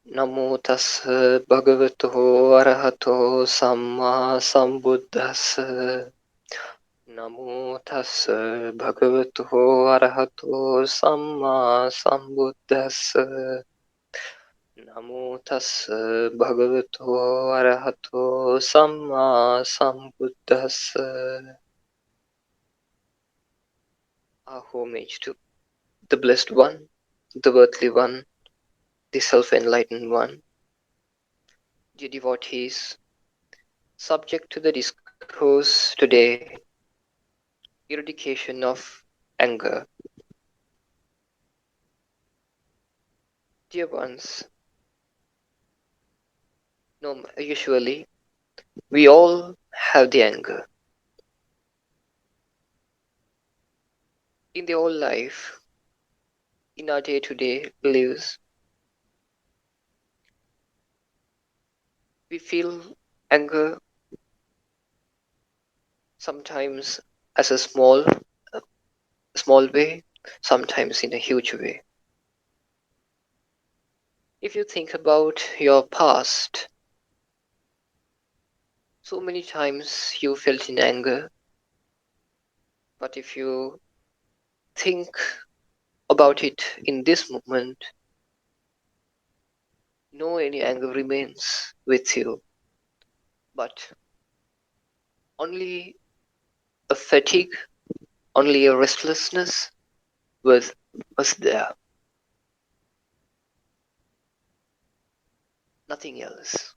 Namo tassa bhagavato arahato samma sambuddhassa. Namo tassa bhagavato arahato samma sambuddhassa. Namo tassa bhagavato arahato samma sambuddhassa. Our homage to the Blessed One, the Worldly One, the Self-Enlightened One. Dear devotees, subject to the discourse today, eradication of anger. Dear ones, usually we all have the anger. In the whole life, in our day-to-day lives, we feel anger sometimes as a small way, sometimes in a huge way. If you think about your past, so many times you felt in anger, but if you think about it in this moment, no any anger remains with you, but only a fatigue, only a restlessness was there. Nothing else.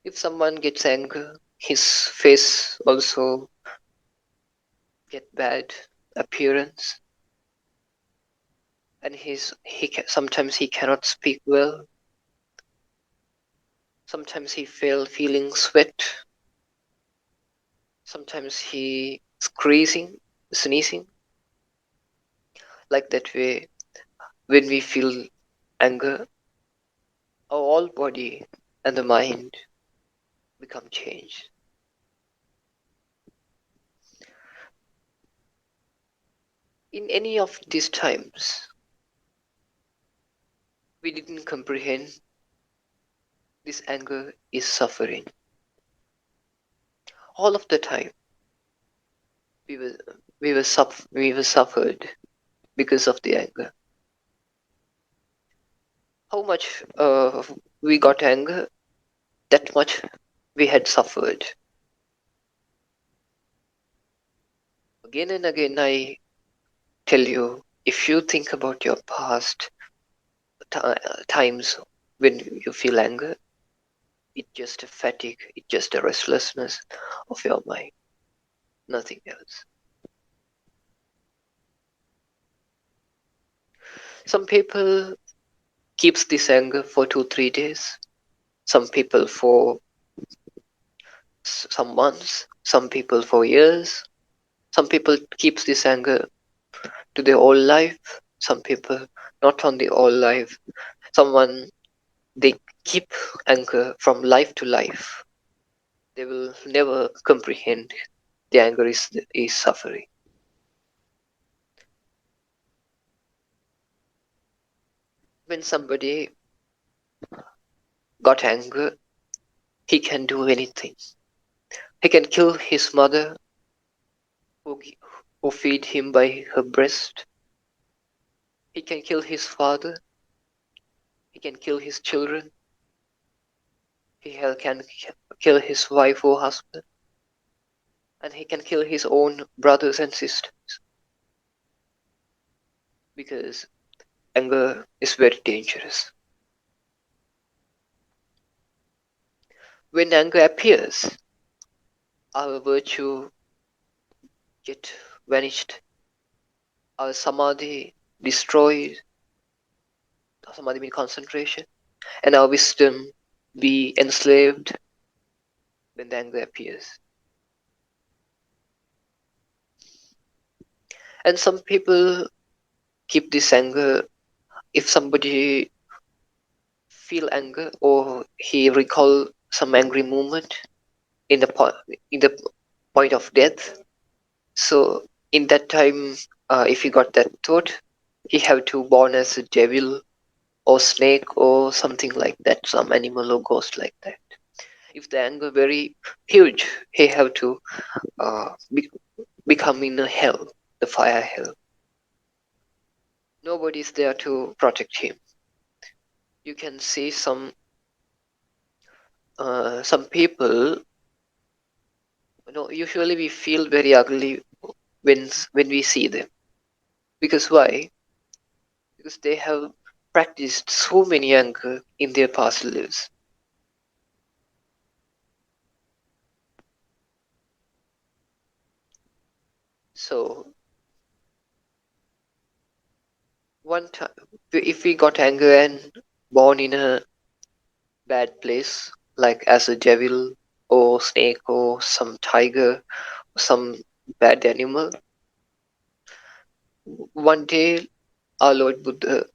If someone gets anger, his face also get bad appearance, and sometimes he cannot speak well. Sometimes he feeling sweat. Sometimes he sneezing. Like that way, when we feel anger, our whole body and the mind become changed. In any of these times, we didn't comprehend this anger is suffering. All of the time, we were suffered because of the anger. How much we got anger, that much we had suffered. Again and again, I tell you, if you think about your past times when you feel anger, it's just a fatigue, it's just a restlessness of your mind, nothing else. Some people keeps this anger for 2-3 days, some people for some months, some people for years, some people keeps this anger to their whole life, some people not on the whole life, someone they keep anger from life to life. They will never comprehend the anger is suffering. When somebody got anger, he can do anything. He can kill his mother who feed him by her breast. He can kill his father. He can kill his children. He can kill his wife or husband. And he can kill his own brothers and sisters. Because anger is very dangerous. When anger appears, our virtue get vanished, our samadhi destroyed, samadhi means concentration, and our wisdom be enslaved when the anger appears. And some people keep this anger. If somebody feel anger or he recall some angry moment in the point of death, so in that time, if he got that thought, he have to born as a devil or snake or something like that, some animal or ghost like that. If the anger very huge, he have to become in a hell, the fire hell. Nobody is there to protect him. You can see some people. Usually we feel very ugly when we see them. Because why? Because they have practiced so many anger in their past lives. So one time, if we got anger and born in a bad place, like as a devil or snake or some tiger, some bad animal, one day our Lord Buddha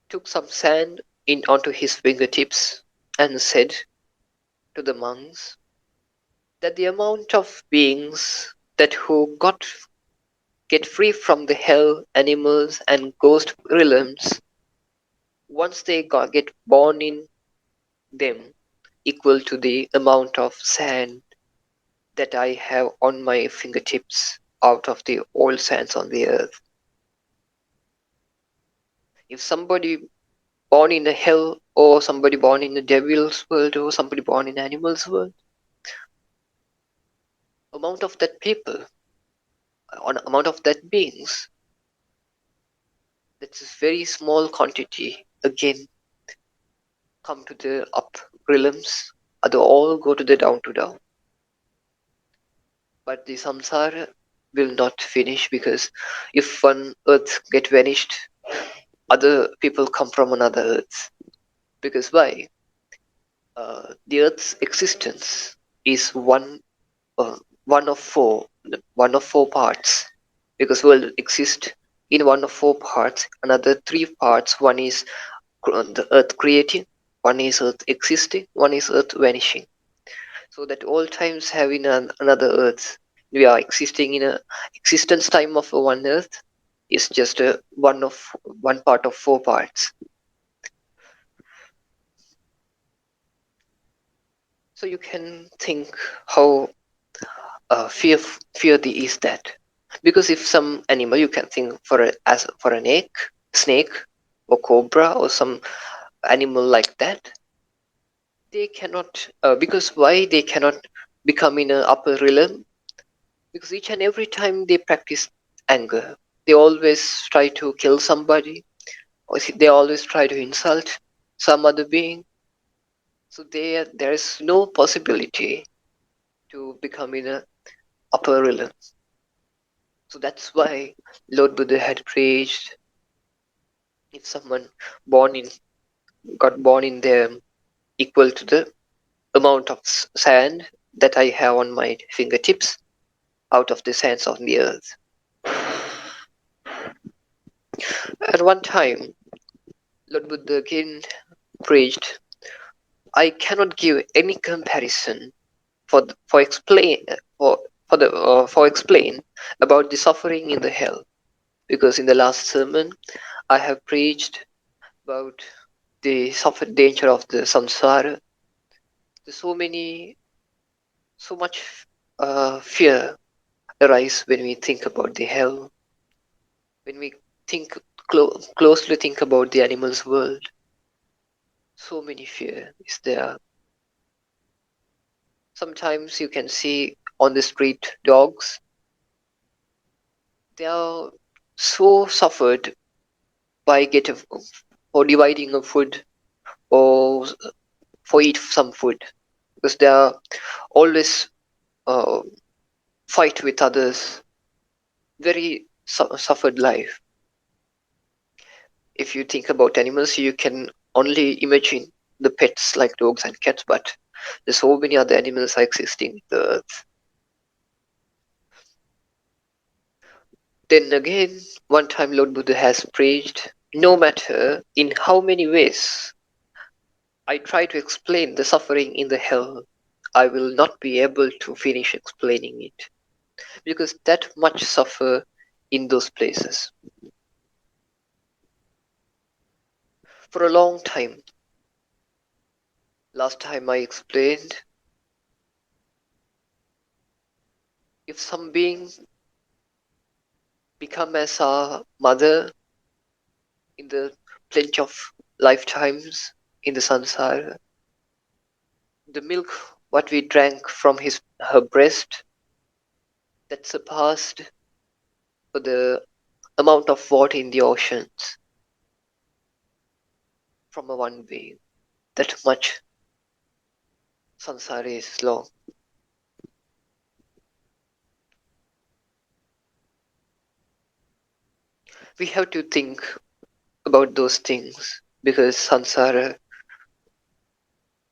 took some sand in onto his fingertips and said to the monks that the amount of beings that who get free from the hell animals and ghost realms once they get born in them equal to the amount of sand that I have on my fingertips out of the old sands on the earth. If somebody born in a hell or somebody born in the devil's world or somebody born in animal's world, amount of that people, on amount of that beings, that's a very small quantity again come to the up realms, they all go to the down to down. But the samsara will not finish because if one earth get vanished, other people come from another earth. Because why? The earth's existence is uh, one of four, one of four parts. Because world exists in one of four parts. Another three parts. One is the earth creating, one is earth existing, one is earth vanishing. So that all times having another earth, we are existing in a existence time of one earth is just a one part of four parts. So you can think how fear is that, because if some animal you can think as for an snake or cobra or some animal like that, they cannot because why they cannot become in a upper realm, because each and every time they practice anger, they always try to kill somebody, or they always try to insult some other being. So there is no possibility to become in a upper realm. So that's why Lord Buddha had preached, if someone born in got born in them equal to the amount of sand that I have on my fingertips out of the sands on the earth. At one time, Lord Buddha again preached, I cannot give any comparison for explain for explain about the suffering in the hell, because in the last sermon I have preached about the suffer danger of the samsara. There's so much fear arise when we think about the hell, when we think closely think about the animals world. So many fear is there. Sometimes you can see on the street dogs, they are so suffered by getting for dividing a food or for eat some food, because they are always uh, fight with others, very suffered life. If you think about animals, you can only imagine the pets like dogs and cats, but there's so many other animals are existing on the earth. Then again, one time Lord Buddha has preached, no matter in how many ways I try to explain the suffering in the hell, I will not be able to finish explaining it, because that much suffer in those places. For a long time, last time I explained, if some being become as our mother in the plenty of lifetimes in the samsara, the milk what we drank from her breast that surpassed for the amount of water in the oceans from a one being. That much samsara is long. We have to think about those things because samsara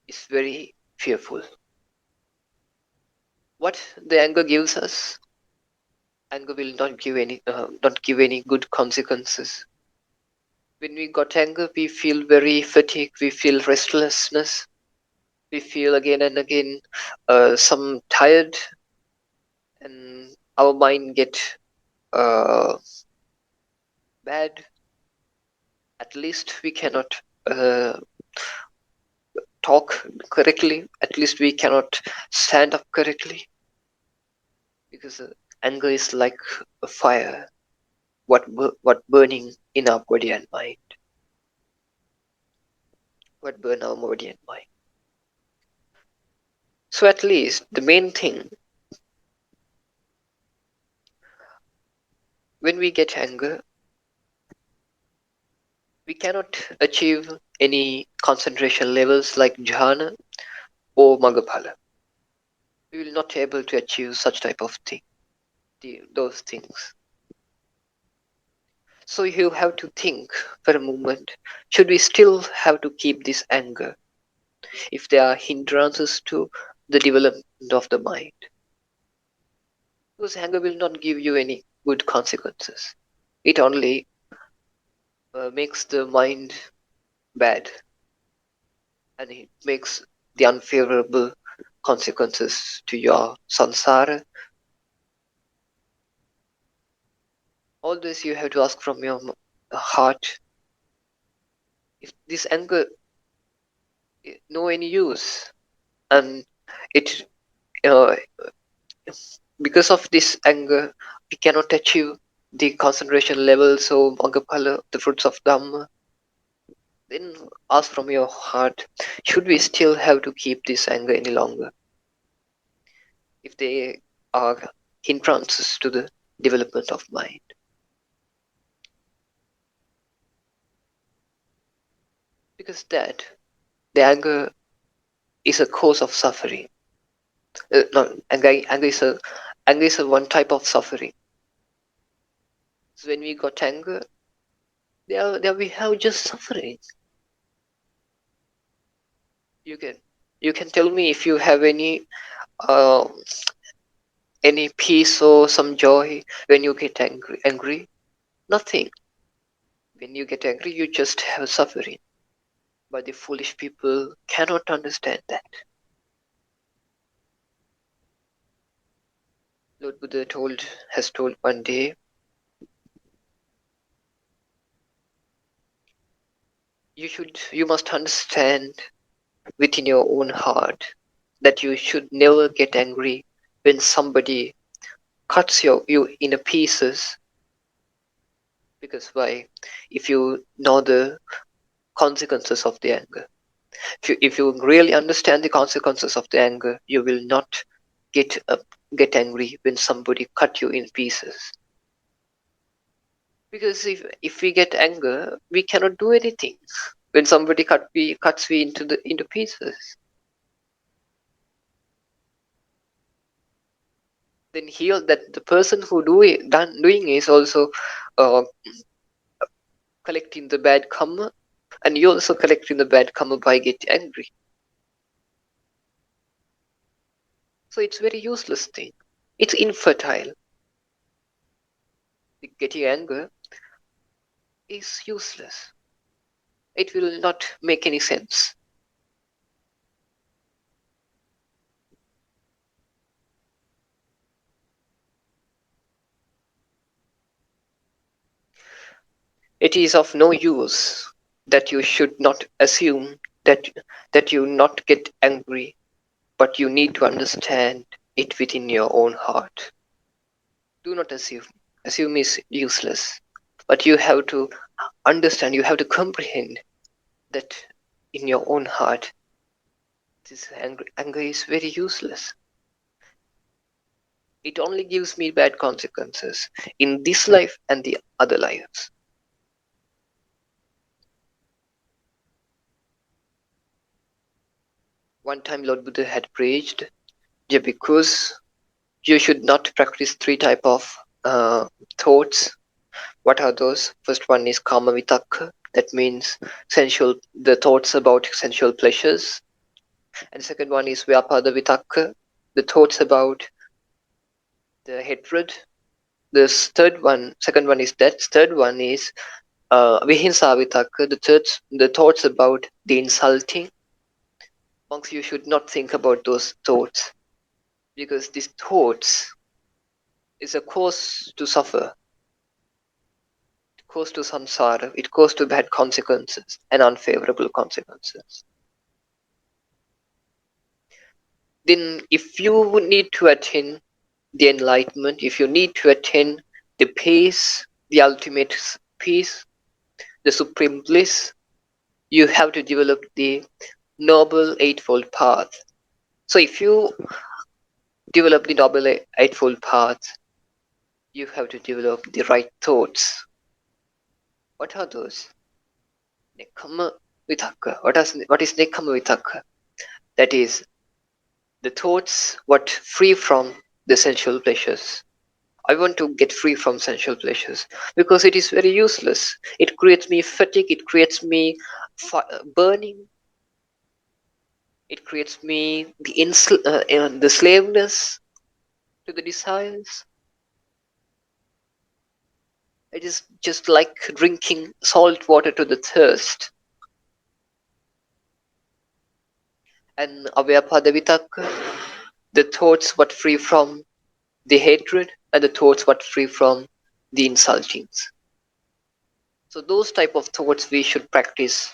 is very fearful. What the anger gives us, anger will not give any good consequences. When we got anger, we feel very fatigued, we feel restlessness, we feel again and again some tired, and our mind get uh, bad. At least we cannot talk correctly. At least we cannot stand up correctly because anger is like a fire, what burning in our body and mind, what burn our body and mind. So at least the main thing, when we get anger, we cannot achieve any concentration levels like jhana or magaphala. We will not able to achieve such type of thing, those things. So you have to think for a moment, should we still have to keep this anger if there are hindrances to the development of the mind? Because anger will not give you any good consequences. It only makes the mind bad, and it makes the unfavorable consequences to your samsara. Always you have to ask from your heart, if this anger no any use, and it uh, because of this anger we cannot achieve the concentration levels of magaphala, the fruits of Dhamma. Then ask from your heart, should we still have to keep this anger any longer if they are hindrances to the development of mind? Because that the anger is a cause of suffering. No, anger is a one type of suffering. So when we got anger, there we have just suffering. You can you can tell me if you have uh, any peace or some joy when you get angry. Nothing. When you get angry, you just have suffering. But the foolish people cannot understand that. Lord Buddha has told one day, you must understand within your own heart that you should never get angry when somebody cuts you into pieces. Because why? If you know the consequences of the anger, if you really understand the consequences of the anger, you will not get get angry when somebody cut you in pieces. Because if we get anger, we cannot do anything when somebody cuts me into pieces. Then here that the person who doing is also uh, collecting the bad karma, and you also collecting the bad karma by getting angry. So it's very useless thing. It's infertile. Getting anger is useless. It will not make any sense. It is of no use that you should not assume that you not get angry, but you need to understand it within your own heart. Do not assume. Assume is useless. But you have to understand, you have to comprehend that in your own heart, this anger is very useless. It only gives me bad consequences in this life and the other lives. One time Lord Buddha had preached, because you should not practice three type of thoughts. What are those? First one is kama vitakka, that means the thoughts about sensual pleasures. And second one is vyapada vitakka, the thoughts about the hatred. Second one is that. Third one is vihinsa vitakka, the thoughts about the insulting. Monks, you should not think about those thoughts, because these thoughts is a cause to suffer, cause to samsara, it goes to bad consequences and unfavorable consequences. Then, if you need to attain the enlightenment, if you need to attain the peace, the ultimate peace, the supreme bliss, you have to develop the noble eightfold path. So, if you develop the noble eightfold path, you have to develop the right thoughts. What are those? Nekkhamma vitakka. What is nekkhamma vitakka? That is the thoughts what free from the sensual pleasures. I want to get free from sensual pleasures because it is very useless. It creates me fatigue, it creates me burning, it creates me the slaveness to the desires. It is just like drinking salt water to the thirst. And avyapada vitakka, the thoughts what free from the hatred and the thoughts what free from the insultings. So those type of thoughts we should practice,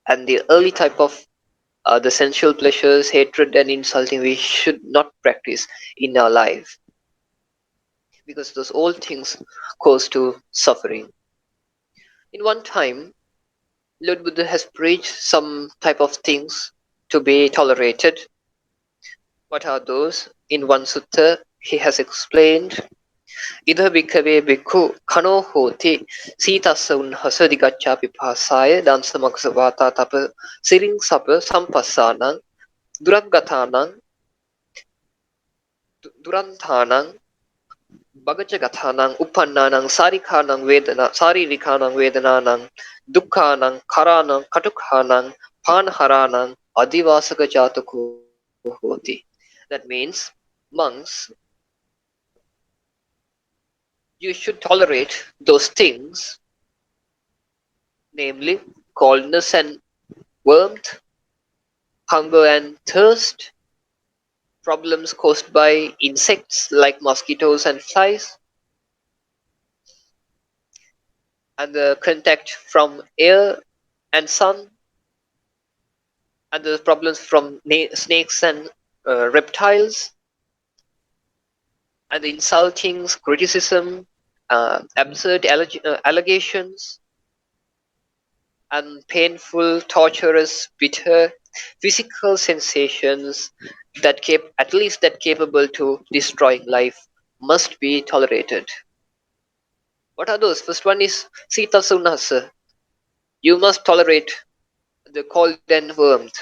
and the early type of the sensual pleasures, hatred, and insulting we should not practice in our life, because those all things cause to suffering. In one time, Lord Buddha has preached some type of things to be tolerated. What are those? In one sutta, he has explained, Idha bhikkhave bhikkhu kano hoti sitassa unhasa digaccha pipasaya dansamaksa vata tapa siring sapa sampassanang duraggatanang durantanang bhagacagatanang uppannanang saririkanang vedananang dukkhanang karanang katukhanang panharanang adivasaka jatako hoti. That means, monks, you should tolerate those things, namely coldness and warmth, hunger and thirst, problems caused by insects like mosquitoes and flies, and the contact from air and sun, and the problems from snakes and reptiles, and the insultings, criticism, absurd allegations, and painful, torturous, bitter physical sensations at least that capable to destroying life must be tolerated. What are those? First one is sita sunasa. You must tolerate the cold and warmth.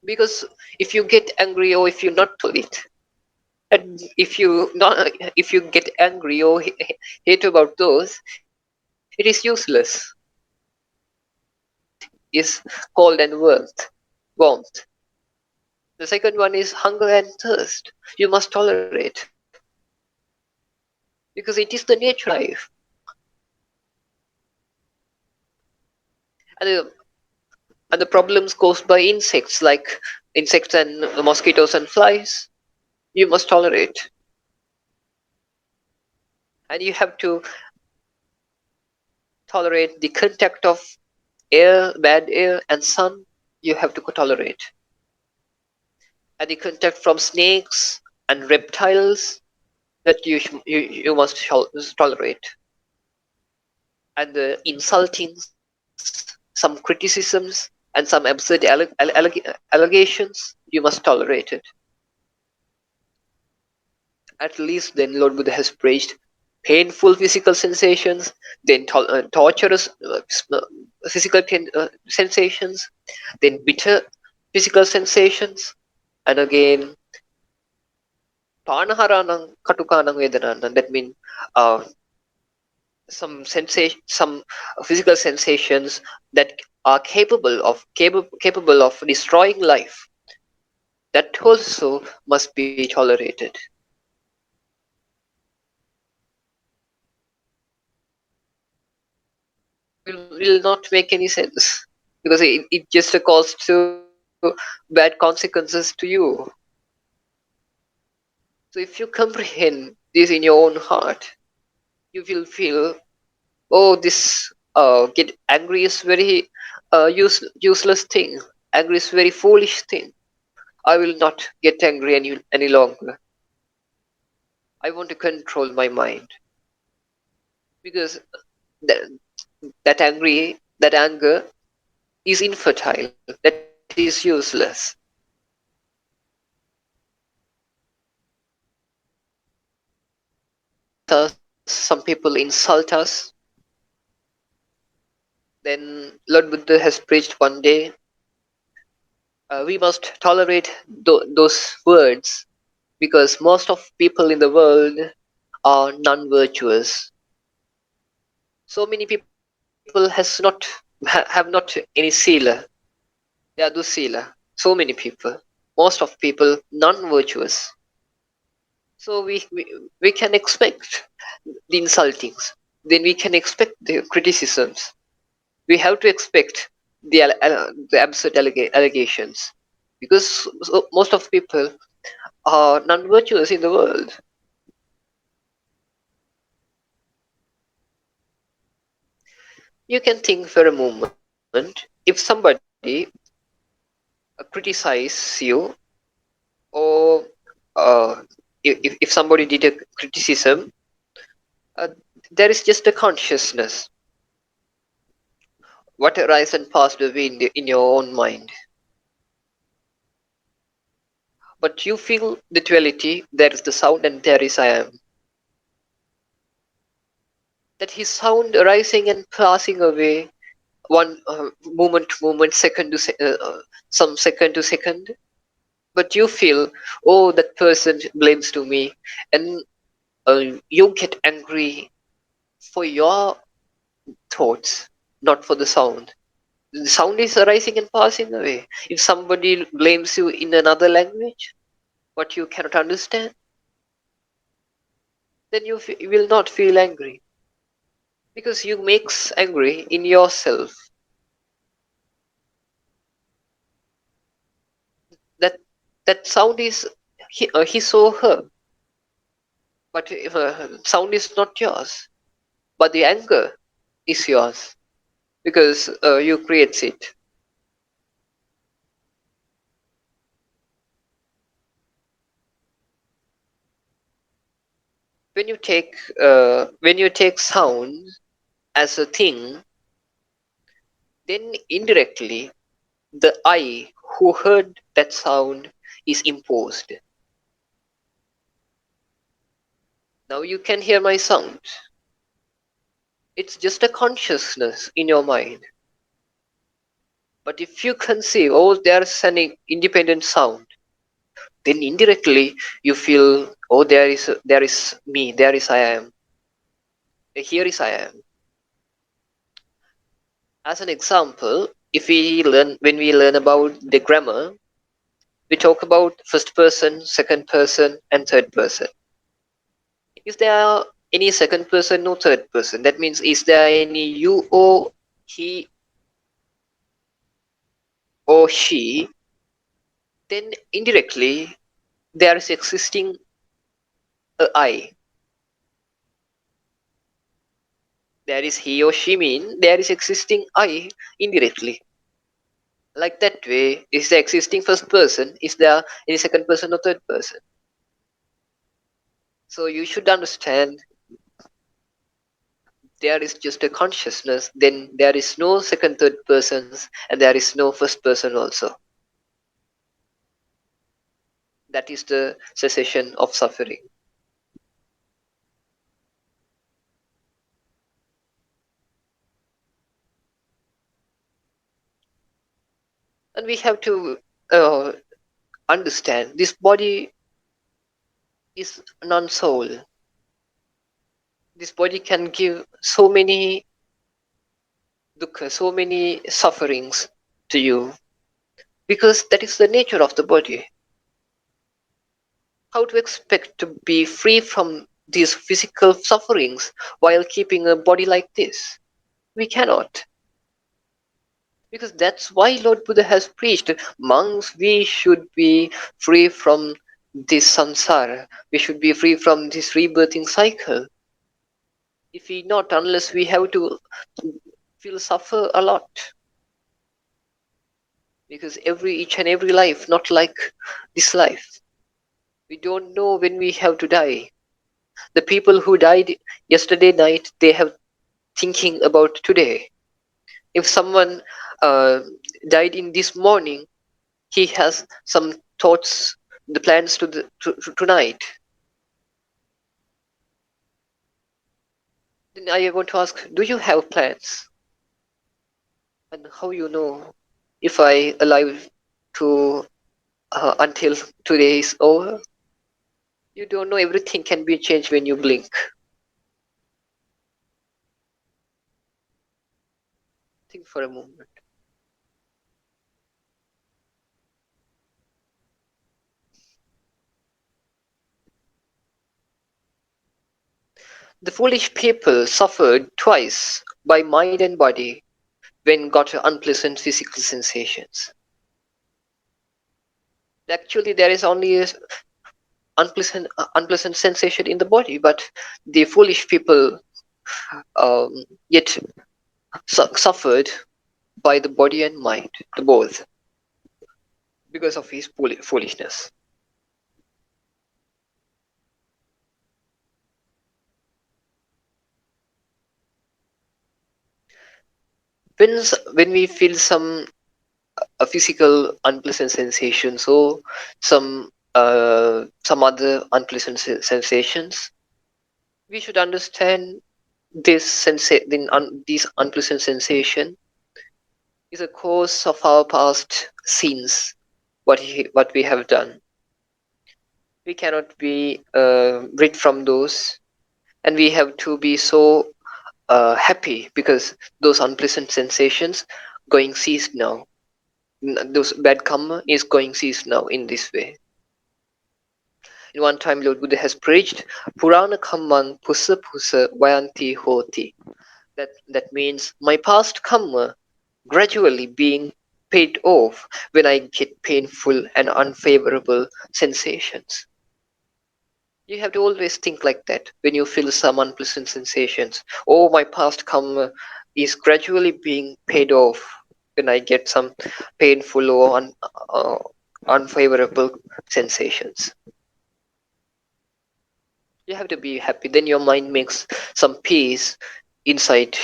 Because if you get angry or if you not tolerate it, and if you get angry or hate about those, it is useless. The first one is cold and warmth. The second one is hunger and thirst. You must tolerate, because it is the nature of life. And the problems caused by insects, like insects and mosquitoes and flies, you must tolerate. And you have to tolerate the contact of air, bad air, and sun. You have to tolerate. And the contact from snakes and reptiles, that you must tolerate. And the insultings, some criticisms, and some absurd allegations, you must tolerate it. At least then Lord Buddha has praised painful physical sensations, then torturous physical sensations, then bitter physical sensations, and again panaharanang katukanang vedananang. That means uh, some sensation, some physical sensations that are capable of destroying life. That also must be tolerated. Will not make any sense because it just calls to bad consequences to you. So if you comprehend this in your own heart, you will feel, oh, this get angry is very useless thing. Angry is very foolish thing. I will not get angry any longer. I want to control my mind because that, that anger is infertile. That is useless. Some people insult us. Then Lord Buddha has preached one day, we must tolerate those words because most of people in the world are non-virtuous. So many people have not any sila. They are dusila. So many people. Most of people non-virtuous. So we can expect the insultings. Then we can expect the criticisms. We have to expect the absurd allegations because most of people are non-virtuous in the world. You can think for a moment, if somebody criticizes you, or if somebody did a criticism, uh, there is just a consciousness what arises and passed away in your own mind. But you feel the duality, there is the sound and there is I am. That his sound arising and passing away, one moment to moment, second to some second to second. But you feel, oh, that person blames to me, and you get angry for your thoughts, not for the sound. The sound is arising and passing away. If somebody blames you in another language, what you cannot understand, then you will not feel angry because you makes angry in yourself. That that sound is he saw her, but sound is not yours. But the anger is yours because you create it. When you take sound as a thing, then indirectly the I who heard that sound is imposed. Now you can hear my sound. It's just a consciousness in your mind. But if you conceive, oh, there's an independent sound, then indirectly you feel, oh, there is me, there is I am, here is I am. As an example, if we learn when we learn about the grammar, we talk about first person, second person, and third person. Is there any second person, no third person? That means is there any you or he or she? Then indirectly there is existing a I. There is he or she mean there is existing I indirectly. Like that way, is the existing first person? Is there any second person or third person? So you should understand there is just a consciousness, then there is no second, third persons, and there is no first person also. That is the cessation of suffering. And we have to understand this body is non-soul. This body can give so many dukkha, so many sufferings to you because that is the nature of the body. How to expect to be free from these physical sufferings while keeping a body like this? We cannot. Because that's why Lord Buddha has preached, monks, we should be free from this samsara. We should be free from this rebirthing cycle. If we not, unless we have to feel suffer a lot. Because each and every life, not like this life. We don't know when we have to die. The people who died yesterday night, they have thinking about today. If someone uh, died in this morning, he has some thoughts, the plans tonight. Then I want to ask, do you have plans? And how you know if I alive to until today is over? You don't know. Everything can be changed when you blink. Think for a moment. The foolish people suffered twice by mind and body when got unpleasant physical sensations. Actually, there is only a unpleasant sensation in the body, but the foolish people yet suffered by the body and mind, the both, because of his foolishness. When we feel some a physical unpleasant sensation, so some other unpleasant sensations, we should understand this unpleasant sensation is a cause of our past sins, what we have done. We cannot be rid from those, and we have to be so happy because those unpleasant sensations going ceased now. Those bad karma is going ceased now in this way. In one time, Lord Buddha has preached, Purana Kammang Pusa Pusa Vayanti Hoti. That means my past karma gradually being paid off when I get painful and unfavorable sensations. You have to always think like that when you feel some unpleasant sensations. Oh, my past karma is gradually being paid off when I get some painful or unfavorable sensations. You have to be happy. Then your mind makes some peace inside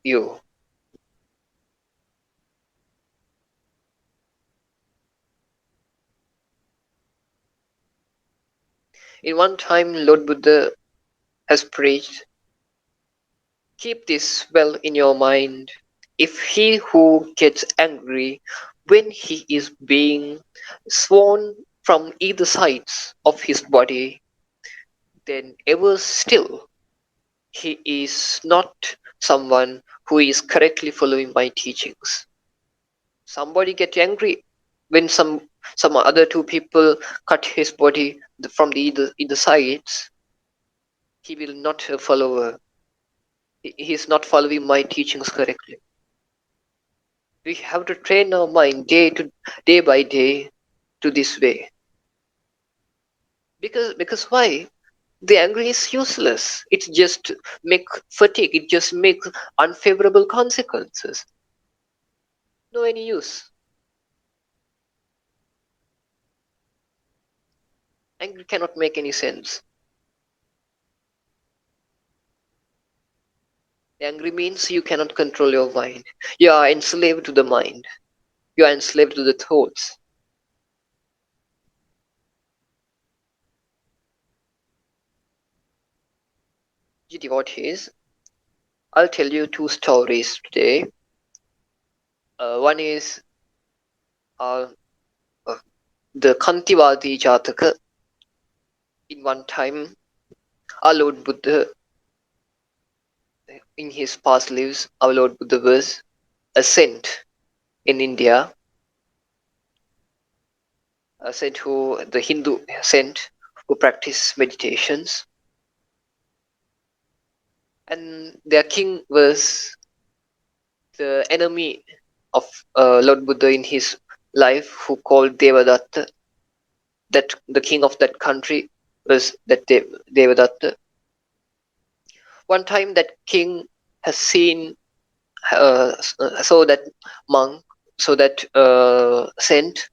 you. In one time, Lord Buddha has preached, keep this well in your mind. If he who gets angry when he is being sworn from either sides of his body, then ever still he is not someone who is correctly following my teachings. Somebody get angry when some other two people cut his body from the either sides. He will not a follower. He is not following my teachings correctly. We have to train our mind day by day to this way. Because why? the anger is useless. It just make fatigue. It just makes unfavorable consequences. No any use. Anger cannot make any sense. Angry means you cannot control your mind. You are enslaved to the mind. You are enslaved to the thoughts. Devotees, I'll tell you two stories today. One is uh, uh, the Kantivadi Jataka. In one time, our Lord Buddha, in his past lives, our Lord Buddha was a saint in India, a saint who, the Hindu saint who practiced meditations. And their king was the enemy of Lord Buddha in his life, who called Devadatta. That the king of that country was that Devadatta. One time, that king has seen, so that monk, so that saint,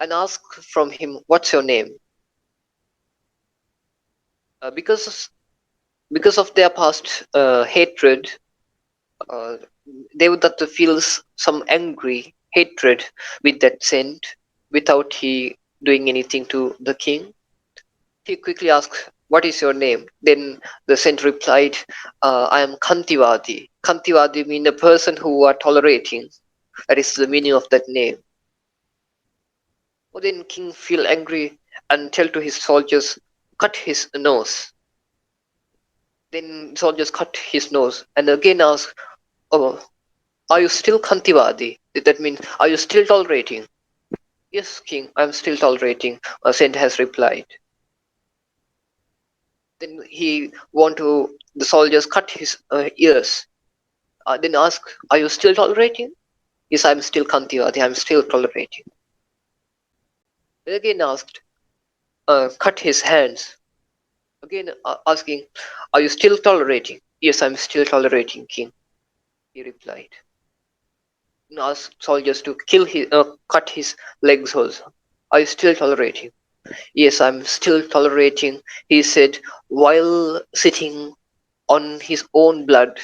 and asked from him, "What's your name?" Because of their past hatred, uh, Devadatta feels some angry hatred with that saint without he doing anything to the king. He quickly asked, "What is your name?" Then the saint replied, "I am Kantivadi." Kantivadi means a person who are tolerating. That is the meaning of that name. Then king feel angry and tell to his soldiers, "Cut his nose." Then soldiers cut his nose and again ask, "Oh, are you still Kantivadi?" That means, "Are you still tolerating?" "Yes, king, I am still tolerating," a saint has replied. Then he want to, the soldiers cut his ears. Then ask, "Are you still tolerating?" "Yes, I'm still Kantivadi, I'm still tolerating." Again asked, cut his hands. Again asking, "Are you still tolerating?" "Yes, I'm still tolerating, king," he replied. Then asked soldiers to cut his legs also. "Are you still tolerating?" "Yes, I'm still tolerating," he said, while sitting on his own blood.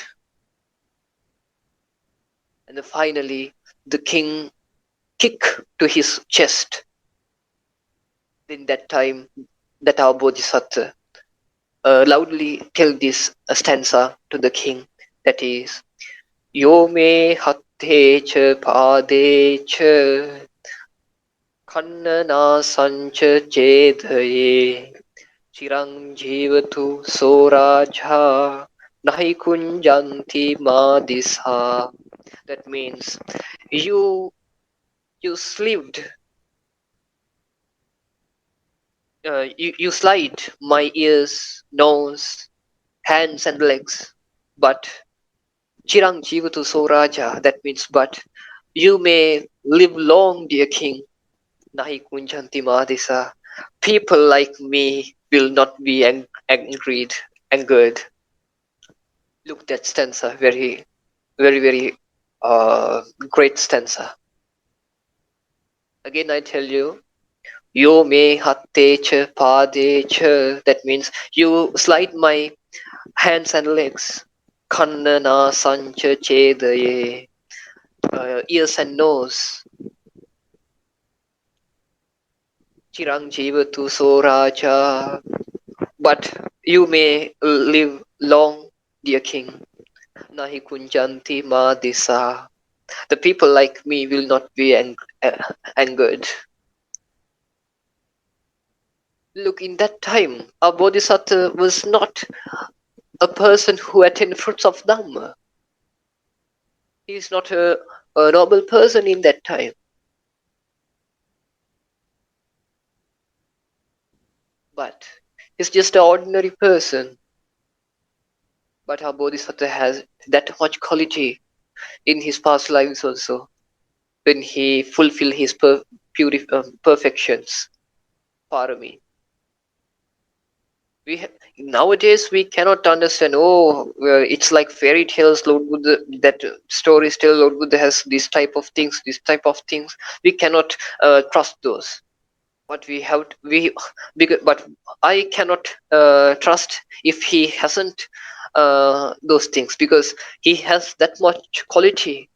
And then finally, the king kicked to his chest. In that time, that our Bodhisattva loudly tell this stanza to the king, that is, "Yo me hatte cha pade cha kannana sancha chedaye chirang jivatu soraja nahi kunjanti madisa." That means, you you slipped, you slide my ears, nose, hands and legs, but Chirang Jivatu Soraja, that means, but you may live long, dear king. Nahi Kunjanti Madisa. People like me will not be angered. Look, that stanza, very, very, very great stanza. Again, I tell you, "Yo me hatte cha pade cha," that means, you slide my hands and legs. Kannana sancha chedaye, ears and nose. Chirang tu Soraja, but you may live long, dear king. Nahi kunjanti madisa. The people like me will not be angered. Look, in that time, our Bodhisattva was not a person who attained fruits of Dhamma. He is not a noble person in that time. But he's just an ordinary person. But our Bodhisattva has that much quality in his past lives also, when he fulfilled his perfections, parami. Nowadays we cannot understand. Oh, it's like fairy tales. Lord Buddha, that stories tell Lord Buddha has this type of things, this type of things. We cannot trust those. But we have but I cannot trust if he hasn't those things, because he has that much quality.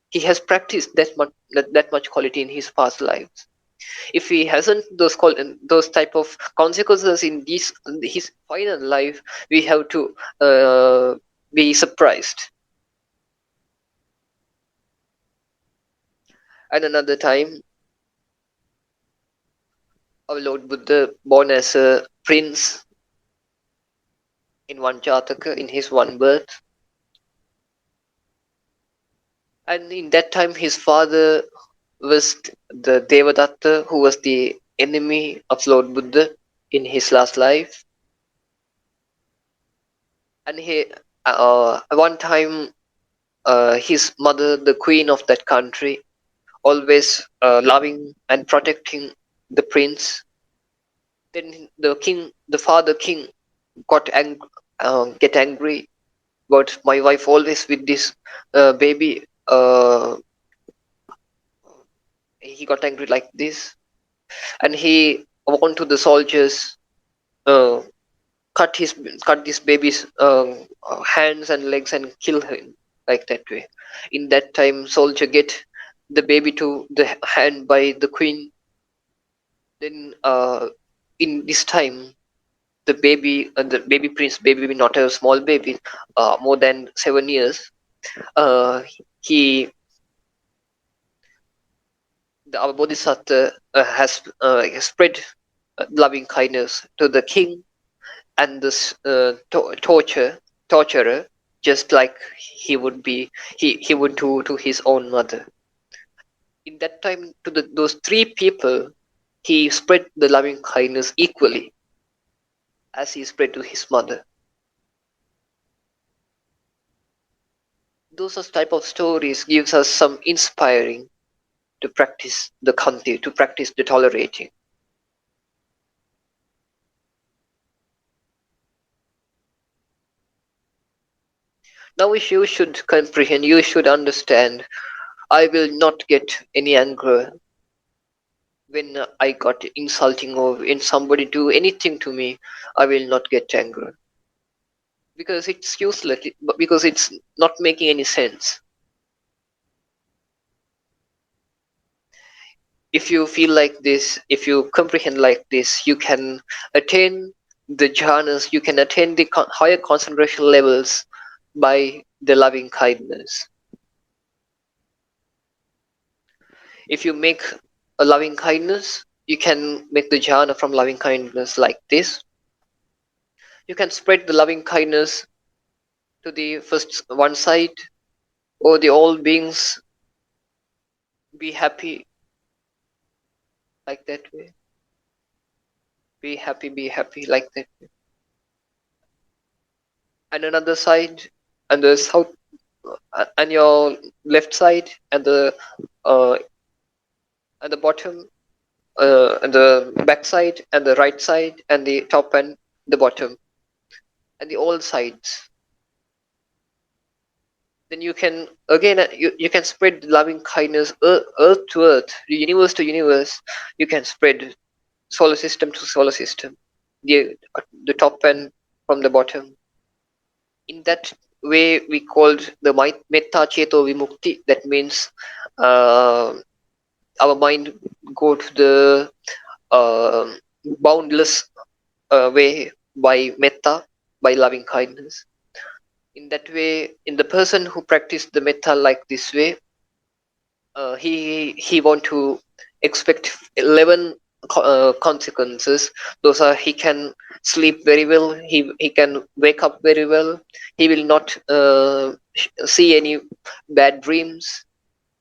He has practiced that much quality in his past lives. If he hasn't those type of consequences in his final life, we have to be surprised. And another time, our Lord Buddha born as a prince in one Jataka, in his one birth. And in that time, his father was the Devadatta, who was the enemy of Lord Buddha in his last life. And one time, his mother, the queen of that country, always loving and protecting the prince. Then the father king, get angry. But my wife always with this baby. He got angry like this, and he warned to the soldiers, uh, cut his cut this baby's hands and legs and kill him, like that way. In that time, soldier get the baby to the hand by the queen. Then in this time, the baby prince, baby not a small baby, more than 7 years, uh, he our bodhisattva has spread loving kindness to the king and this torturer, just like he would do to his own mother. In that time, to those three people, he spread the loving kindness equally as he spread to his mother. Those type of stories gives us some inspiring to practice the khanti, to practice the tolerating. Now, if you should comprehend, you should understand, I will not get any anger when I got insulting, or when somebody do anything to me. I will not get anger because it's useless, because it's not making any sense. If you feel like this, if you comprehend like this, you can attain the jhanas, you can attain the higher concentration levels by the loving kindness. If you make a loving kindness, you can make the jhana from loving kindness like this. You can spread the loving kindness to the first one side, or the all beings be happy, like that way. Be happy, like that way. And another side, and the south, and your left side, uh, and the bottom, and the back side, and the right side, and the top and the bottom, and the all sides. Then you can again, you can spread loving kindness, earth to earth, universe to universe. You can spread solar system to solar system, the top and from the bottom. In that way, we called the metta cheto vimukti. That means uh, our mind go to the boundless way by metta, by loving kindness. In that way, in the person who practiced the metta like this way, he want to expect 11 consequences. Those are, he can sleep very well, he can wake up very well, he will not see any bad dreams,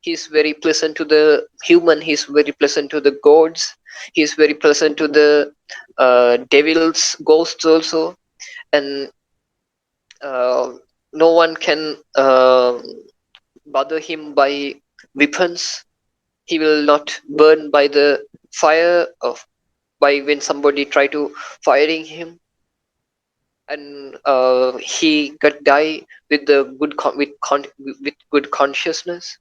he's very pleasant to the human, he's very pleasant to the gods, he's very pleasant to the devils, ghosts also. And uh, no one can bother him by weapons. He will not burn by the fire of by when somebody try to firing him. and he could die with the with good consciousness.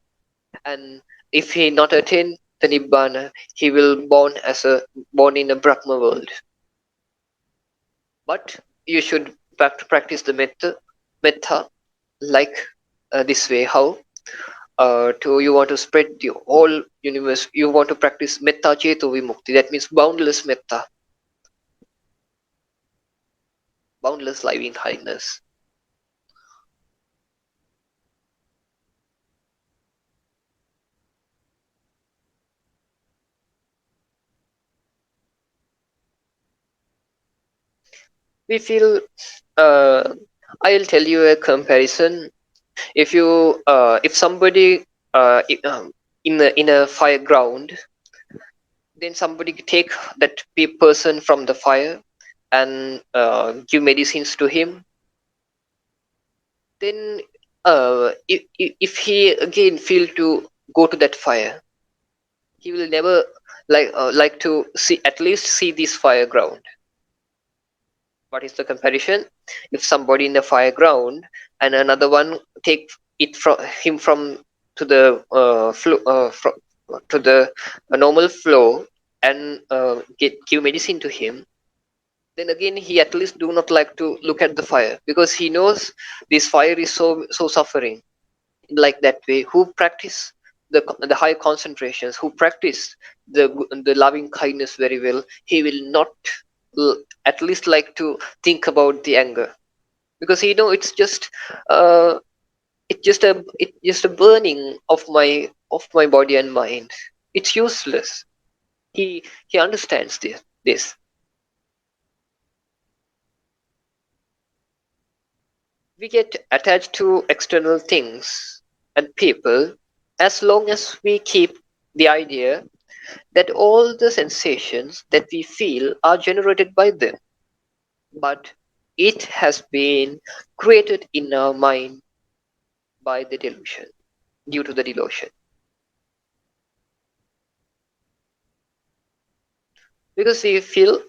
And if he not attain the Nibbana, he will born in a Brahma world. But you should practice the metta like this way. How? To you want to spread the whole universe. You want to practice metta ceto vimukti. That means boundless metta, boundless loving kindness. We feel. I'll tell you a comparison. If somebody in a fire ground, then somebody take that person from the fire and give medicines to him, then if he again feel to go to that fire, he will never like to see, at least see this fire ground. What is the comparison? If somebody in the fire ground and another one take it from him from to the to the normal flow and give medicine to him, then again he at least do not like to look at the fire, because he knows this fire is so suffering. Like that way, who practice the high concentrations, who practice the loving kindness very well, he will not at least like to think about the anger, because he know uh, it's just a burning of my body and mind. It's useless. He understands this. We get attached to external things and people as long as we keep the idea that all the sensations that we feel are generated by them, but it has been created in our mind by the delusion, due to the delusion. Because we feel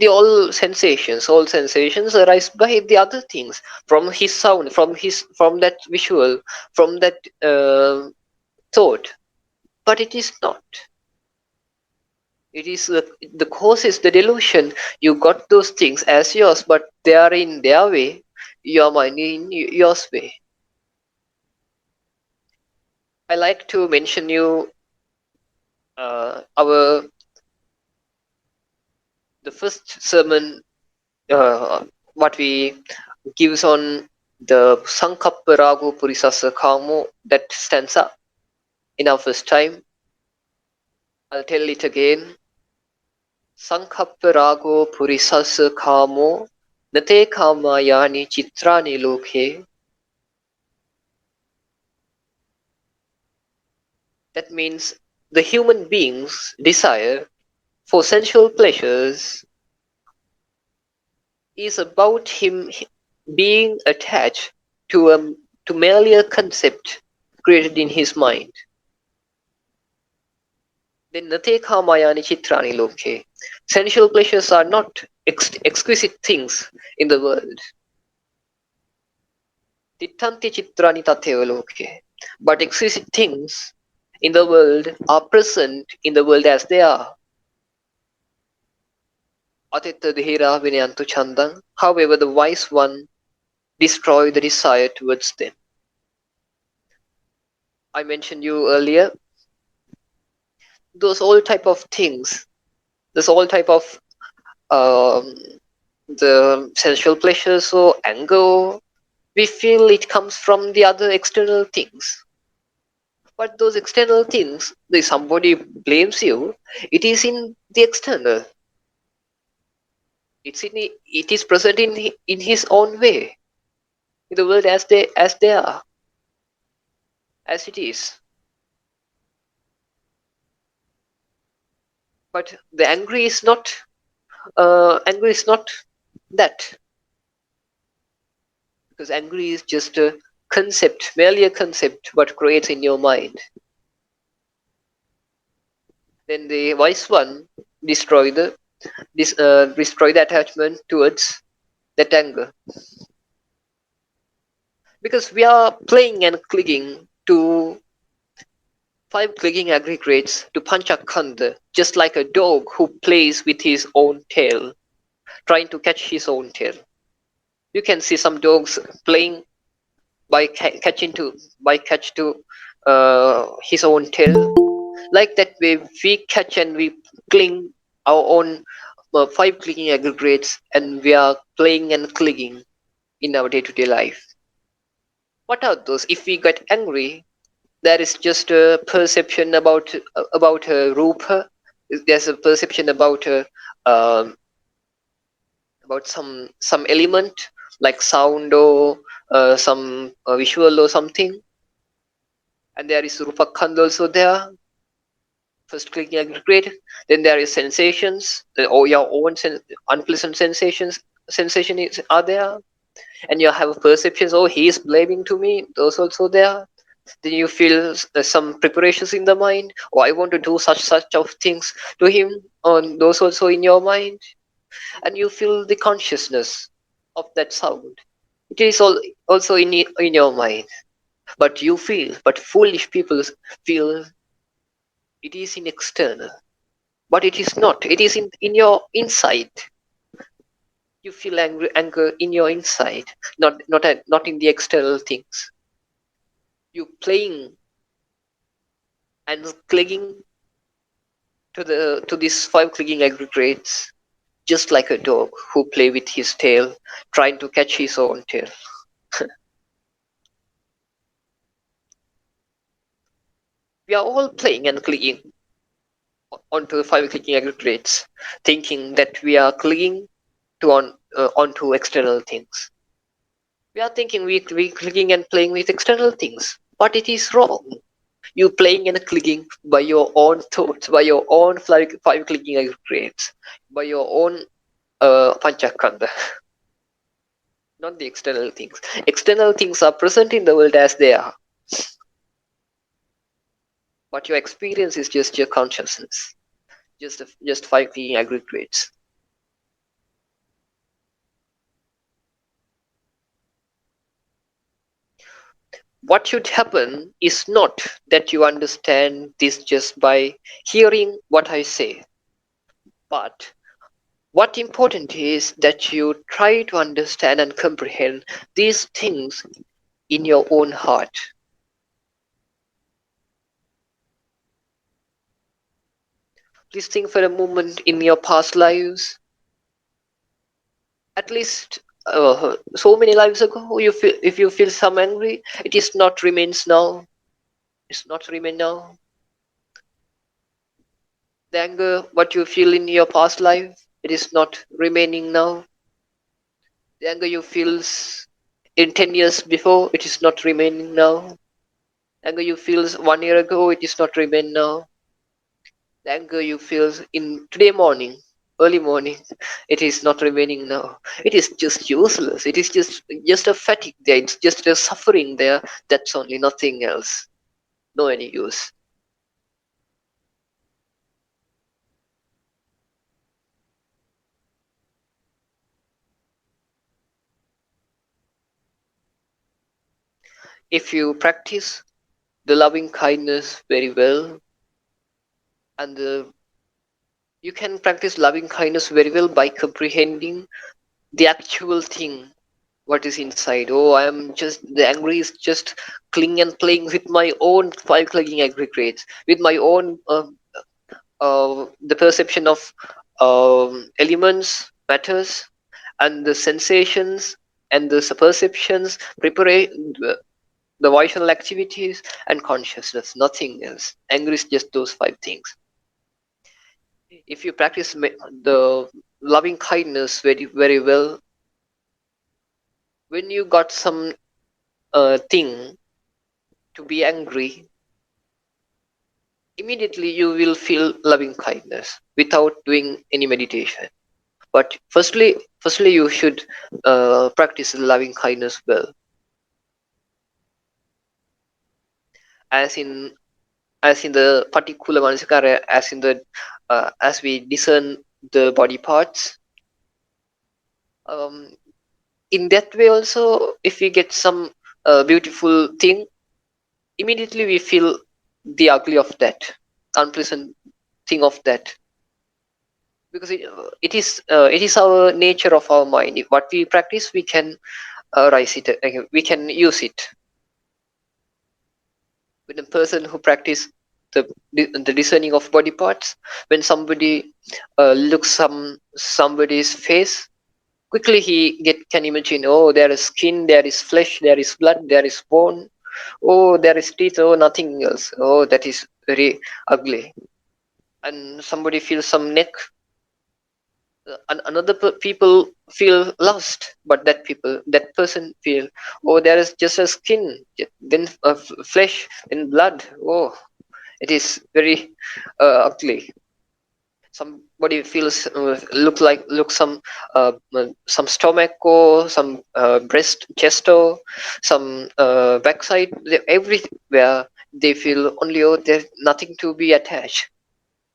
all sensations arise by the other things, from his sound, from that visual, from that thought, but it is not. It is the cause is the delusion. You got those things as yours, but they are in their way. Your mind in yours way. I like to mention you our the first sermon, what we gives on the Sankappa Rago Purisasa Kamo, that stands up in our first time. I'll tell it again. Sankappa Rago Purisasa Kamo Nate Kamayani Chitrani Lokhe. That means the human being's desire for sensual pleasures is about him being attached to merely a concept created in his mind. Then nate kamayani chitrani loke. Sensual pleasures are not exquisite things in the world. Tittanti chitrani tateva loke. But exquisite things in the world are present in the world as they are. Atita dhira vinayantu chandang. However, the wise one destroy the desire towards them. I mentioned you earlier, those all type of things, those all type of um, the sensual pleasures or anger, we feel it comes from the other external things. But those external things, if somebody blames you, it is in the external. It is present in his own way, in the world as they are, as it is. But the anger is not that, because anger is just a concept, merely a concept, what creates in your mind. Then the wise one destroy the destroy the attachment towards that anger. Because we are playing and clicking to five clicking aggregates to Panchakanda, just like a dog who plays with his own tail, trying to catch his own tail. You can see some dogs playing by catch to his own tail. Like that way, we catch and we cling our own five clicking aggregates, and we are playing and clicking in our day-to-day life. What are those? If we get angry, there is just a perception about rupa. There's a perception um, about some element like sound or some visual or something, and there is rupa khand also there. First clicking aggregate, then there is sensations, or your own unpleasant sensation are there, and you have perceptions. Oh, he is blaming to me. Those also there. Then you feel some preparations in the mind. Oh, I want to do such of things to him. On those also in your mind, and you feel the consciousness of that sound. It is all also in your mind, but you feel. But foolish people feel it is in external, but it is not. It is in your inside. You feel anger in your inside, not in the external things. You playing and clinging to these five clicking aggregates, just like a dog who play with his tail, trying to catch his own tail. We are all playing and clicking onto the five clicking aggregates, thinking that we are clinging onto external things. We are thinking we clicking and playing with external things, but it is wrong. You playing and clicking by your own thoughts, by your own five clicking aggregates, by your own panchakanda, not the external things. External things are present in the world as they are, but your experience is just your consciousness, just five clicking aggregates. What should happen is not that you understand this just by hearing what I say, but what important is that you try to understand and comprehend these things in your own heart. Please think for a moment in your past lives, at least so many lives ago. If you feel some angry, it is not remains now. It's not remain now. The anger, what you feel in your past life, it is not remaining now. The anger you feel in 10 years before, it is not remaining now. Anger you feel 1 year ago, it is not remain now. The anger you feel in today morning, early morning, it is not remaining now. It is just useless. It is just a fatigue there. It's just a suffering there. That's only, nothing else. No any use. If you practice the loving kindness very well, and you can practice loving kindness very well by comprehending the actual thing, what is inside. Oh, I am just, the angry is just clinging and playing with my own five clinging aggregates, with my own the perception of elements, matters, and the sensations, and the perceptions, preparation, the vital activities, and consciousness. Nothing else. Anger is just those five things. If you practice the loving kindness very well, when you got some thing to be angry, immediately you will feel loving kindness without doing any meditation. But firstly you should practice loving kindness well, as in the particular Manasikaraya, as in the as we discern the body parts. in that way also, if we get some beautiful thing, immediately we feel the ugly of that, unpleasant thing of that, because it is our nature of our mind. If what we practice, we can rise it, we can use it. When a person who practice the discerning of body parts, when somebody looks somebody's face, quickly he can imagine, oh, there is skin, there is flesh, there is blood, there is bone, oh, there is teeth, oh, nothing else, oh, that is very ugly. And somebody feels some neck, and another people feel lost, but that person feel, oh, there is just a skin, then flesh, then blood, oh, it is very ugly. Somebody feels look some stomach or some breast, chest or some backside, everywhere they feel only, oh, there's nothing to be attached.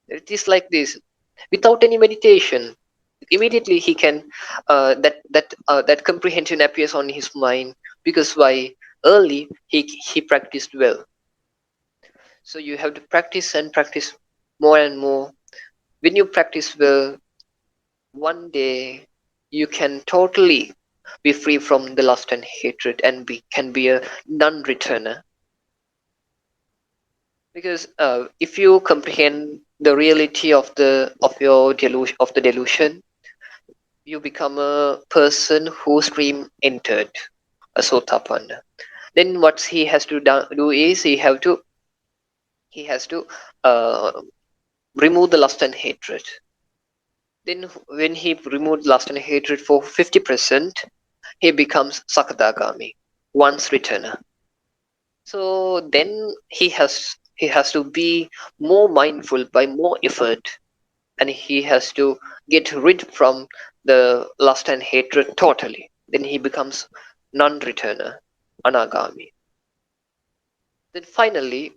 It is like this. Without any meditation, immediately he can that comprehension appears on his mind, because why, early he practiced well. So you have to practice and practice more and more. When you practice well, one day you can totally be free from the lust and hatred and can be a non-returner. Because if you comprehend the reality of the delusion, you become a person whose dream entered, a sotapanna. Then what he has to do is he has to uh, remove the lust and hatred. Then when he removed lust and hatred for 50%, he becomes sakadagami, once returner. So then he has to be more mindful by more effort, and he has to get rid from the lust and hatred totally. Then he becomes non-returner, anagami. Then finally,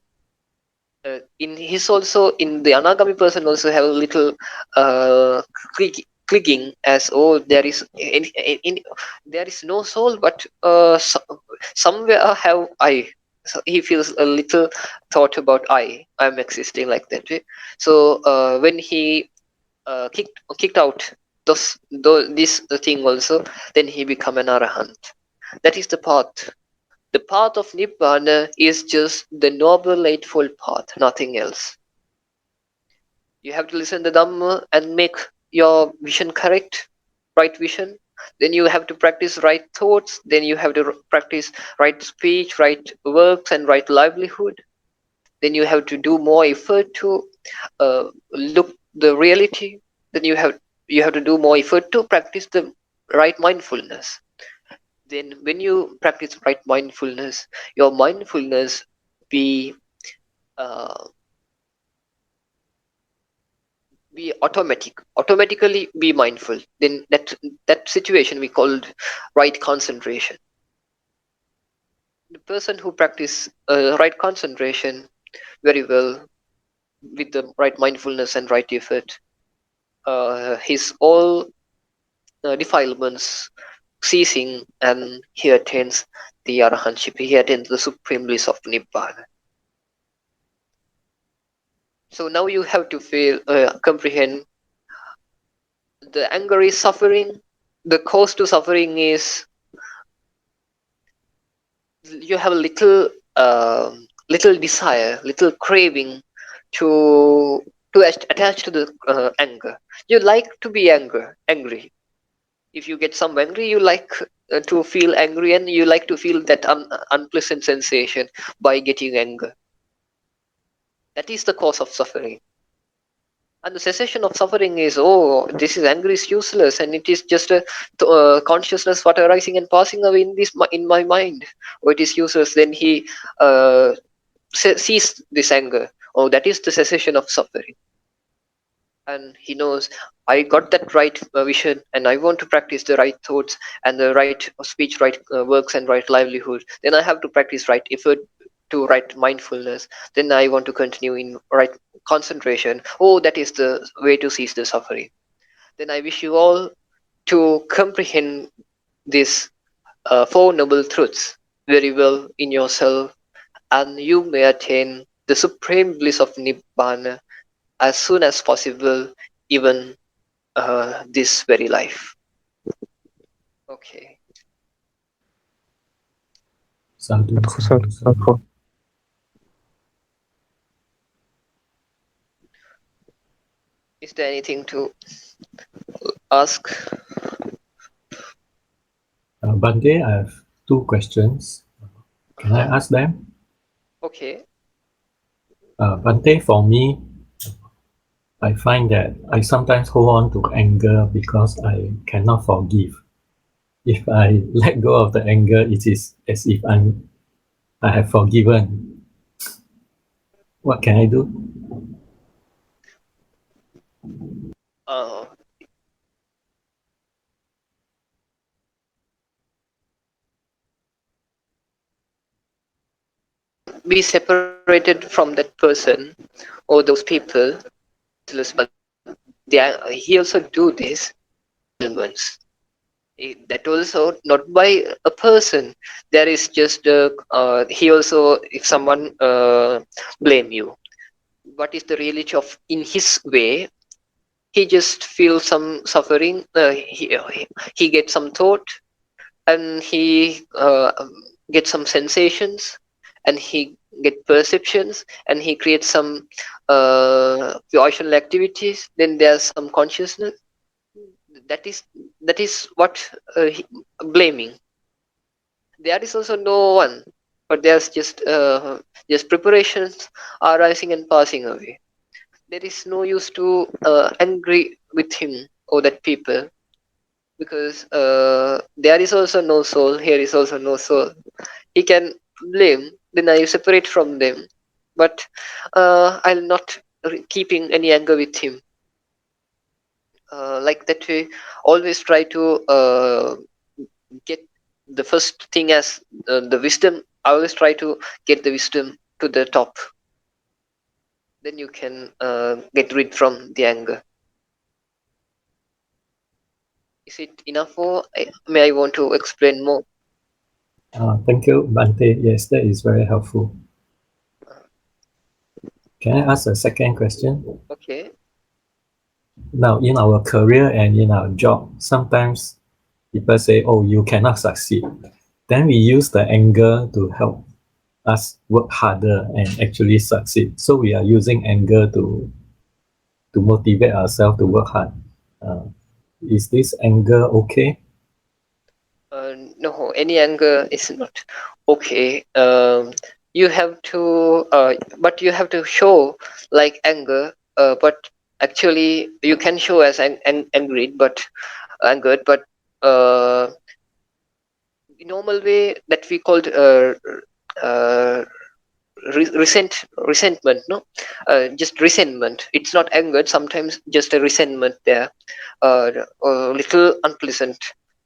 in his also in the anagami person also have a little uh, clicking, as, oh, there is there is no soul, but somewhere I have I. So he feels a little thought about I'm existing like that way. So when he kicked out this thing also, then he become an arahant. That is the path. The path of Nibbana is just the noble eightfold path, nothing else. You have to listen to Dhamma and make your vision correct, right vision. Then you have to practice right thoughts. Then you have to practice right speech, right works, and right livelihood. Then you have to do more effort to look the reality. Then you have to do more effort to practice the right mindfulness. Then when you practice right mindfulness, your mindfulness be uh, be automatically be mindful. Then that situation we called right concentration. The person who practice right concentration very well, with the right mindfulness and right effort, his all defilements ceasing, and he attains the arahantship, he attains the supreme bliss of nibbana. So now you have to feel comprehend the anger is suffering. The cause to suffering is you have a little desire, little craving to attach to the anger. You like to be angry. If you get some angry, you like to feel angry, and you like to feel that unpleasant sensation by getting anger. That is the cause of suffering. And the cessation of suffering is, oh, this is anger is useless, and it is just a consciousness what arising and passing away in my mind. Oh, it is useless. Then he uh, sees this anger. Oh, that is the cessation of suffering. And he knows, I got that right vision, and I want to practice the right thoughts and the right speech, right works, and right livelihood. Then I have to practice right effort to right mindfulness. Then I want to continue in right concentration. Oh, that is the way to cease the suffering. Then I wish you all to comprehend these Four Noble Truths very well in yourself, and you may attain the supreme bliss of Nibbana as soon as possible, even this very life. Okay. Sadhu, sadhu, sadhu. Is there anything to ask? Bhante, I have two questions. Can I ask them? Okay. Bhante, for me, I find that I sometimes hold on to anger because I cannot forgive. If I let go of the anger, it is as if I have forgiven. What can I do? Uh, be separated from that person or those people, but he also do this elements. That also not by a person. There is just he also, if someone blame you, what is the reality of in his way? He just feels some suffering. He gets some thought, and he gets some sensations, and he get perceptions, and he creates some volitional activities. Then there's some consciousness. That is what blaming. There is also no one, but there's just preparations arising and passing away. There is no use to angry with him or that people, because there is also no soul. Here is also no soul. He can blame, then I separate from them, but I'll not keeping any anger with him. Like that way, always try to get the first thing as the wisdom. I always try to get the wisdom to the top. Then you can get rid from the anger. Is it enough, or may I want to explain more? Thank you, Bhante. Yes, that is very helpful. Can I ask a second question? Okay. Now, in our career and in our job, sometimes people say, oh, you cannot succeed. Then we use the anger to help us work harder and actually succeed. So we are using anger to motivate ourselves to work hard. Uh, is this anger okay? No, any anger is not okay. You have to, but you have to show like anger. But actually, you can show as angry, but angered. But the normal way that we called uh, resentment, no, just resentment. It's not angered. Sometimes just a resentment there, a little unpleasant,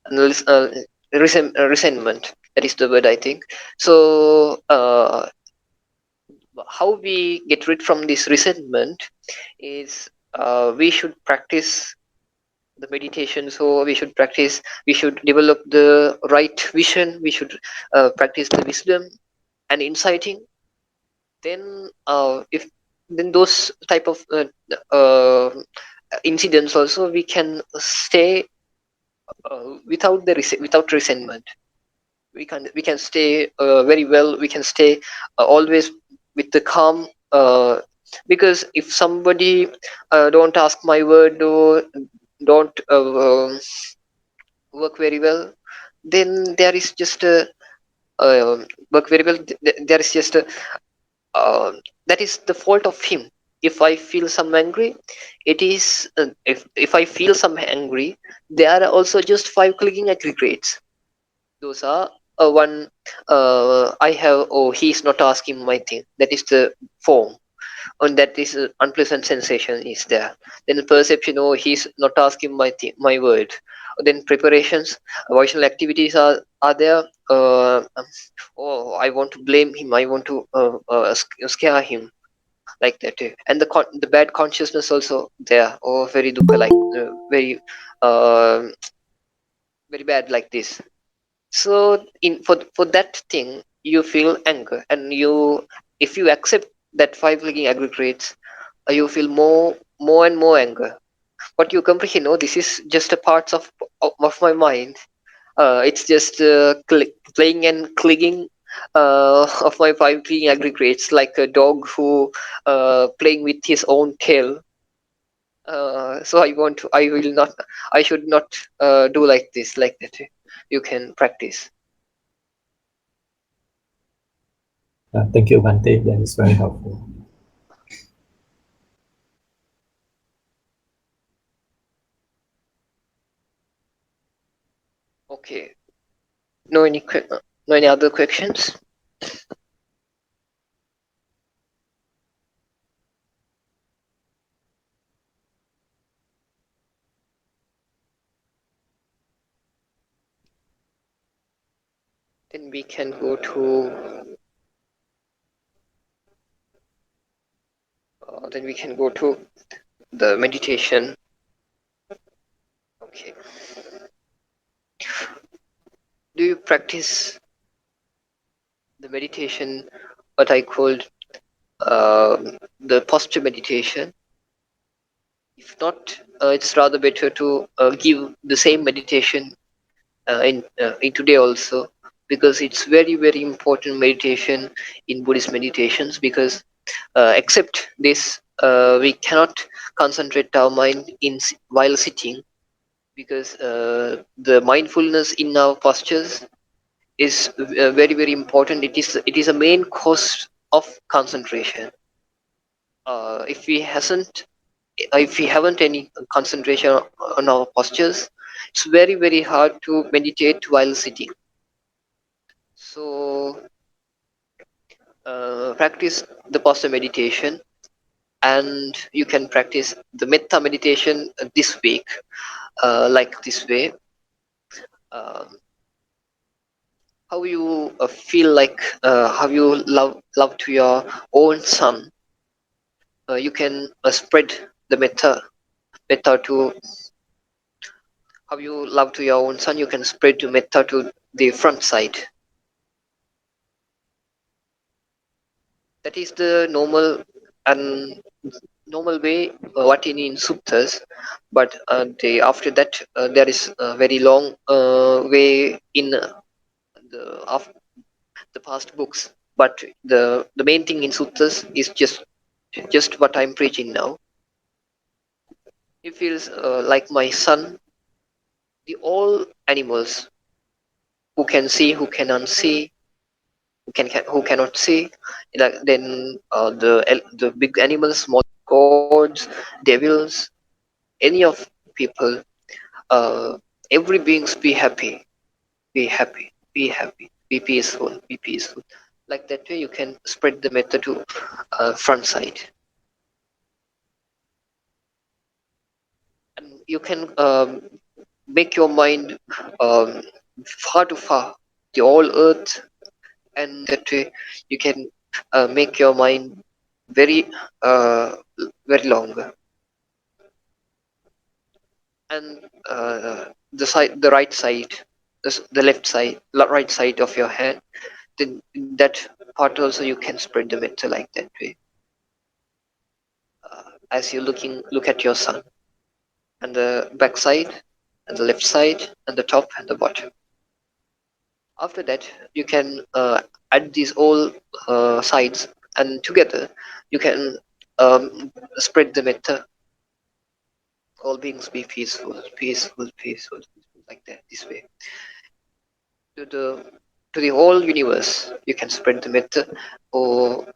and resentment. That is the word, I think. So how we get rid from this resentment is we should practice the meditation. So we should develop the right vision. We should practice the wisdom and inciting. Then if then those type of incidents also, we can stay without without resentment. We can stay very well. We can stay always with the calm, because if somebody don't ask my word, or don't work very well, then there is just a work very well. There is just a that is the fault of him. If I feel some angry, it is if I feel some angry, there are also just five clicking aggregates. Those are one I have. Oh, he's not asking my thing. That is the form, and that is unpleasant sensation is there. Then the perception. Oh, he's not asking my word. Then preparations, vocational activities are there. Oh, I want to blame him. I want to scare him, like that. And the bad consciousness also there. Oh, very dukkha, like very uh, very bad like this. So for that thing you feel anger, and you, if you accept that five linking aggregates, you feel more and more anger. But you comprehend, no, this is just a part of my mind. It's just playing and clicking of my five clicking aggregates, like a dog who playing with his own tail. So I will not, I should not do like this, like that. You can practice. Thank you, Bante. That is very helpful. Okay. No any no any other questions? Then we can go to the meditation. Okay. Do you practice the meditation, what I called the posture meditation? If not, it's rather better to give the same meditation in today also, because it's very important meditation in Buddhist meditations. Because except this, we cannot concentrate our mind while sitting, because the mindfulness in our postures is very important. It is a main cause of concentration. If we hasn't if we haven't any concentration on our postures, it's very hard to meditate while sitting. So practice the posture meditation, and you can practice the metta meditation this week, like this way. Um, how you feel like, how you love to your own son. You can spread the metta to, how you love to your own son. You can spread to metta to the front side. That is the and normal way, what in suttas. But after that, there is a very long way in of the past books. But the main thing in suttas is just what I'm preaching now. He feels like my son. The all animals, who can see, who can unsee, who cannot see, like then the big animals, small gods, devils, any of people, uh, every beings, be happy, be happy, be happy, be peaceful, be peaceful. Like that way, you can spread the method to front side, and you can make your mind um, far to far, the all earth, and that way you can make your mind very uh, very longer. And the right side, the left side, right side of your hand, then that part also you can spread the metta like that way, as you look at your sun, and the back side, and the left side, and the top and the bottom. After that, you can add these all sides, and together you can spread the metta. All beings be peaceful, peaceful, peaceful, peaceful, like that, this way, to the whole universe. You can spread the metta. Or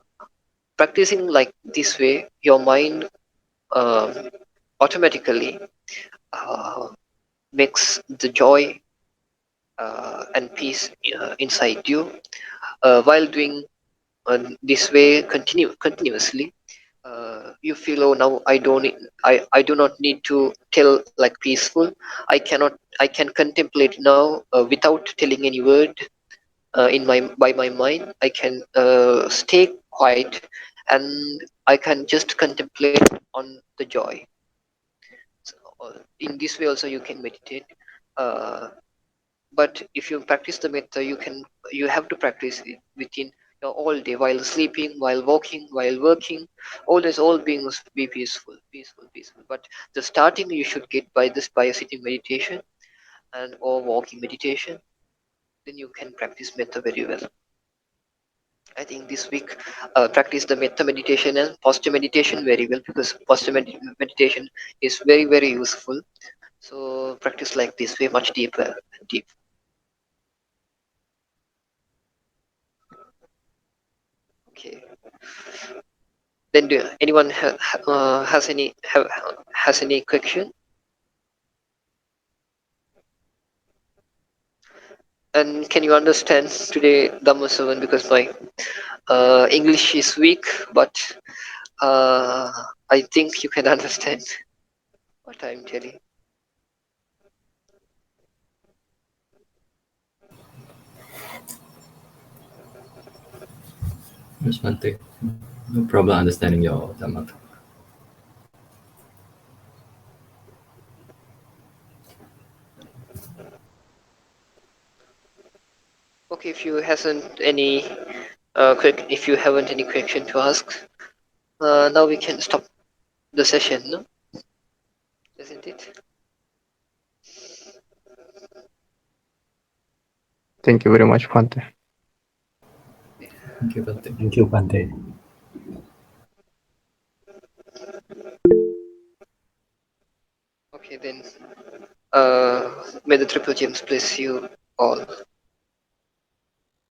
practicing like this way, your mind um, automatically uh, makes the joy and peace inside you. While doing this way continuously, you feel, oh, now I do not need to tell like peaceful. I can contemplate now without telling any word in my by my mind. I can stay quiet, and I can just contemplate on the joy. So, in this way also you can meditate. uh, But if you practice the metta, you have to practice it within your all day, while sleeping, while walking, while working. Always all beings be peaceful, peaceful, peaceful. But the starting you should get by this, by a sitting meditation and or walking meditation. Then you can practice metta very well. I think this week practice the metta meditation and posture meditation very well, because posture meditation is very very useful. So practice like this way much deeper and deep. Okay. Then do anyone has any question? And can you understand today Dhamma Sermon? Because my English is weak, but uh, I think you can understand what I'm telling. Yes, Bhante. No problem understanding your Dhamma. Okay, if you haven't any question to ask, now we can stop the session, no? Isn't it? Thank you very much, Bhante. Thank you, Bhante. Thank you, Bante. Okay, then. May the Triple Gems bless you all.